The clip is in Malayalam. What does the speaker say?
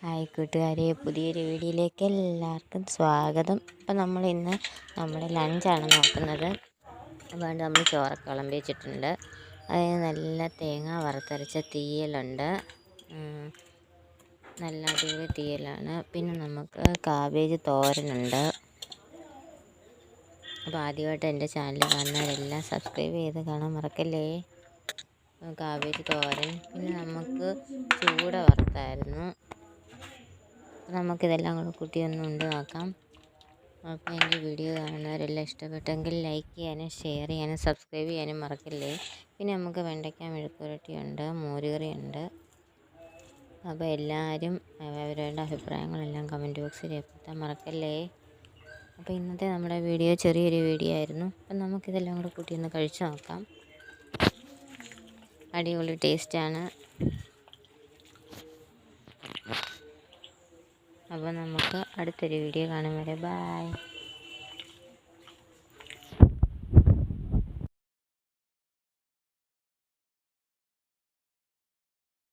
ഹായ് കൂട്ടുകാരെ, പുതിയൊരു വീഡിയോയിലേക്ക് എല്ലാവർക്കും സ്വാഗതം. അപ്പം നമ്മൾ ഇന്ന് നമ്മുടെ ലഞ്ചാണ് നോക്കുന്നത്. അതുകൊണ്ട് നമ്മൾ ചോറൊക്കെ വിളമ്പി വെച്ചിട്ടുണ്ട്. അതിന് നല്ല തേങ്ങ വറുത്തരച്ച തീയലുണ്ട്. നല്ല അടിപൊളി തീയലാണ്. പിന്നെ നമുക്ക് കാബേജ് തോരനുണ്ട്. അപ്പോൾ ആദ്യമായിട്ട് എൻ്റെ ചാനൽ കാണുന്നവരെല്ലാം സബ്സ്ക്രൈബ് ചെയ്ത് കാണാൻ മറക്കല്ലേ. കാബേജ് തോരൻ, പിന്നെ നമുക്ക് ചൂട വറുത്തായിരുന്നു. നമുക്കിതെല്ലാം കൂടെ കൂട്ടി ഉണ്ട് നോക്കാം. അപ്പോൾ എൻ്റെ വീഡിയോ കാണുന്നവരെല്ലാം ഇഷ്ടപ്പെട്ടെങ്കിൽ ലൈക്ക് ചെയ്യാനും ഷെയർ ചെയ്യാനും സബ്സ്ക്രൈബ് ചെയ്യാനും മറക്കല്ലേ. പിന്നെ നമുക്ക് വെണ്ടയ്ക്ക മെഴുക്കുവരട്ടിയുണ്ട്, മോരുകറിയുണ്ട്. അപ്പോൾ എല്ലാവരും അവരവരുടെ അഭിപ്രായങ്ങളെല്ലാം കമൻറ്റ് ബോക്സിൽ രേഖപ്പെടുത്താൻ മറക്കല്ലേ. അപ്പോൾ ഇന്നത്തെ നമ്മുടെ വീഡിയോ ചെറിയൊരു വീഡിയോ ആയിരുന്നു. അപ്പം നമുക്കിതെല്ലാം കൂടെ കൂട്ടി ഒന്ന് കഴിച്ചു നോക്കാം. അടിപൊളി ടേസ്റ്റാണ്. അപ്പോൾ നമുക്ക് അടുത്തൊരു വീഡിയോ കാണും വരെ ബായ്.